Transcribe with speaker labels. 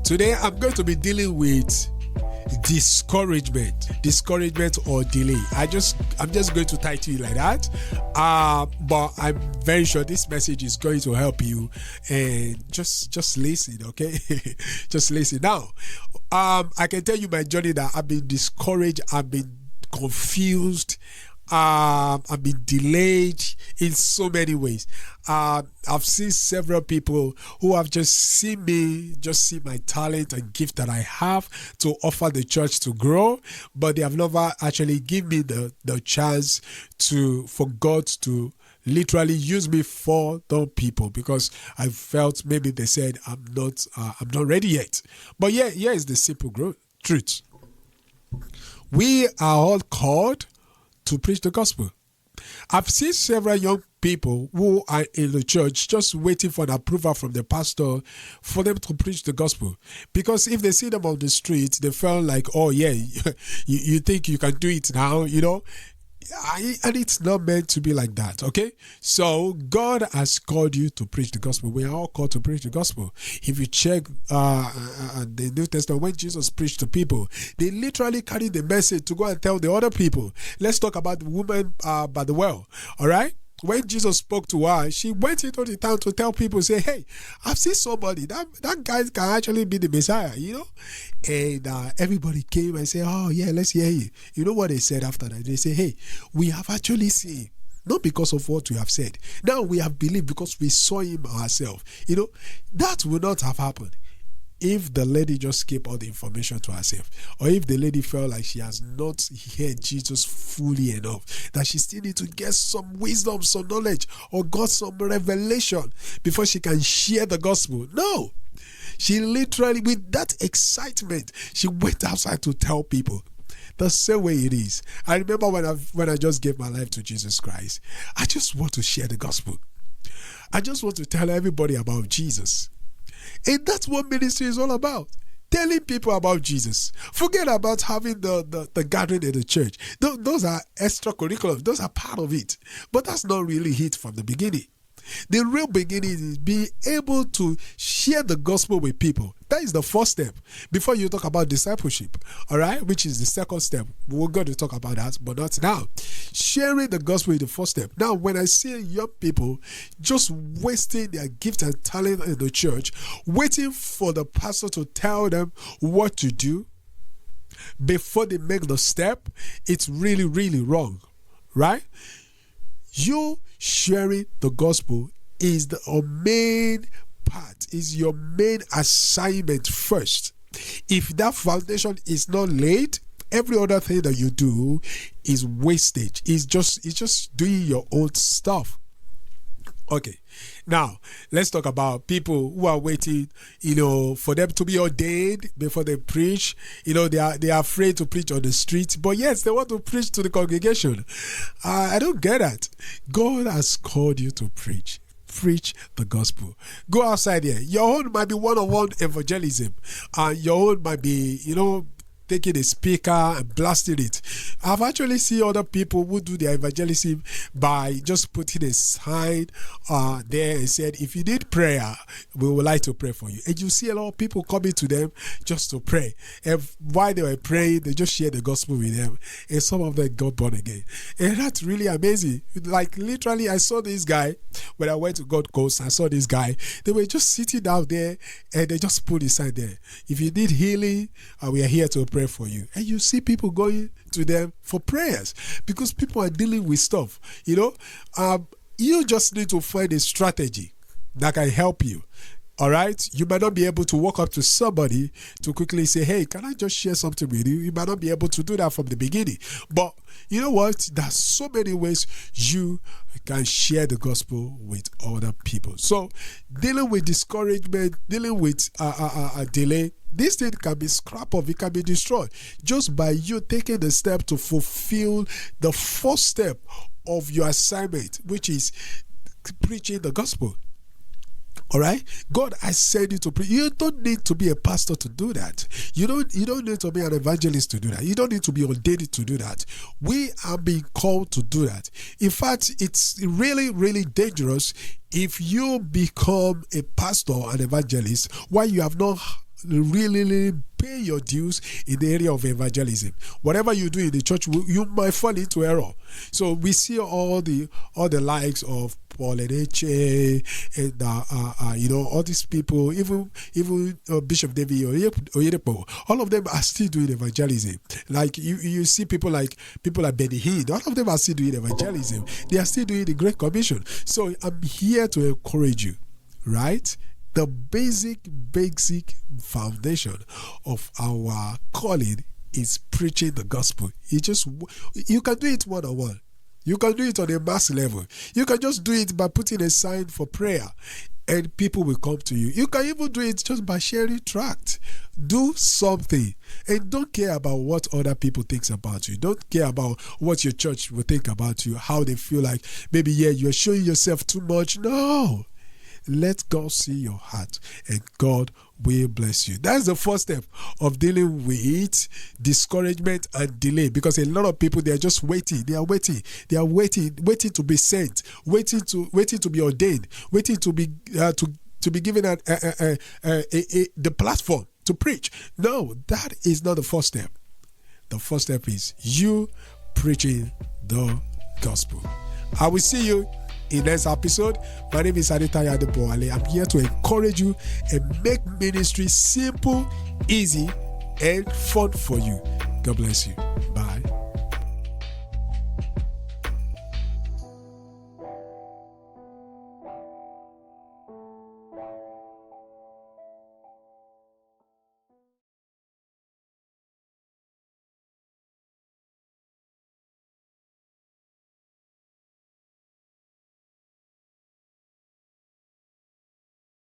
Speaker 1: Today I'm going to be dealing with discouragement or delay. I'm just going to title it like that, but I'm very sure this message is going to help you, and just listen, okay? Just listen. Now I can tell you my journey, that I've been discouraged, I've been confused, I've been delayed in so many ways. I've seen several people who have just seen my talent and gift that I have to offer the church to grow, but they have never actually given me the chance for God to literally use me for the people, because I felt maybe they said I'm not ready yet. But here is the simple truth. We are all called to preach the gospel. I've seen several young people who are in the church just waiting for an approval from the pastor for them to preach the gospel. Because if they see them on the street, they feel like, oh yeah, you think you can do it now, and it's not meant to be like that, okay? So God has called you to preach the gospel. We are all called to preach the gospel. If you check the New Testament, when Jesus preached to people, they literally carried the message to go and tell the other people. Let's talk about the woman by the well, all right? When Jesus spoke to her, she went into the town to tell people, say, hey, I've seen somebody, that guy can actually be the Messiah, And everybody came and said, oh yeah, let's hear you. You know what they said after that? They say, hey, we have actually seen, not because of what you have said. Now we have believed because we saw him ourselves. That would not have happened if the lady just kept all the information to herself, or if the lady felt like she has not heard Jesus fully enough, that she still needs to get some wisdom, some knowledge, or got some revelation before she can share the gospel. No, she literally, with that excitement, she went outside to tell people. The same way it is. I remember when I just gave my life to Jesus Christ, I just want to share the gospel. I just want to tell everybody about Jesus. And that's what ministry is all about. Telling people about Jesus. Forget about having the gathering in the church. Those are extracurricular. Those are part of it. But that's not really it from the beginning. The real beginning is being able to share the gospel with people. That is the first step before you talk about discipleship, all right, which is the second step. We're going to talk about that, but not now. Sharing the gospel is the first step. Now, when I see young people just wasting their gift and talent in the church, waiting for the pastor to tell them what to do before they make the step, it's really, really wrong, right? You sharing the gospel is the main part, is your main assignment first. If that foundation is not laid, every other thing that you do is wastage. It's just doing your own stuff. Okay, now let's talk about people who are waiting, for them to be ordained before they preach. They are afraid to preach on the street, but yes, they want to preach to the congregation. I don't get that. God has called you to preach. Preach the gospel. Go outside here. Your own might be one-on-one evangelism, and your own might be, taking a speaker and blasting it. I've actually seen other people who do their evangelism by just putting a sign there and said, if you need prayer, we would like to pray for you. And you see a lot of people coming to them just to pray. And while they were praying, they just shared the gospel with them. And some of them got born again. And that's really amazing. Like literally, I saw this guy when I went to Gold Coast. I saw this guy. They were just sitting down there and they just put a sign there. If you need healing, we are here to pray for you. And you see people going to them for prayers because people are dealing with stuff. You just need to find a strategy that can help you. All right, you might not be able to walk up to somebody to quickly say, hey, can I just share something with you? You might not be able to do that from the beginning. But you know what? There's so many ways you can share the gospel with other people. So dealing with discouragement, dealing with a delay, this thing can be scrapped off, it can be destroyed just by you taking the step to fulfill the first step of your assignment, which is preaching the gospel. All right, God has sent you to preach. You don't need to be a pastor to do that. You don't need to be an evangelist to do that. You don't need to be ordained to do that. We are being called to do that. In fact, it's really, really dangerous if you become a pastor or an evangelist while you have not really pay your dues in the area of evangelism. Whatever you do in the church, you might fall into error. So we see all the likes of Paul and Eche, and all these people, even Bishop David Oyedepo, all of them are still doing evangelism. Like you see people like Benny Hinn, all of them are still doing evangelism. They are still doing the Great Commission. So I'm here to encourage you, right? The basic foundation of our calling is preaching the gospel. You can do it one-on-one. You can do it on a mass level. You can just do it by putting a sign for prayer and people will come to you. You can even do it just by sharing tracts. Do something and don't care about what other people think about you. Don't care about what your church will think about you, how they feel like maybe, you're showing yourself too much. No. Let God see your heart and God will bless you. That's the first step of dealing with discouragement and delay, because a lot of people, they are just waiting. They are waiting to be sent, waiting to be ordained, waiting to be given the platform to preach. No, that is not the first step. The first step is you preaching the gospel. I will see you in next episode. My name is Adetaya Adeboale. I'm here to encourage you and make ministry simple, easy, and fun for you. God bless you.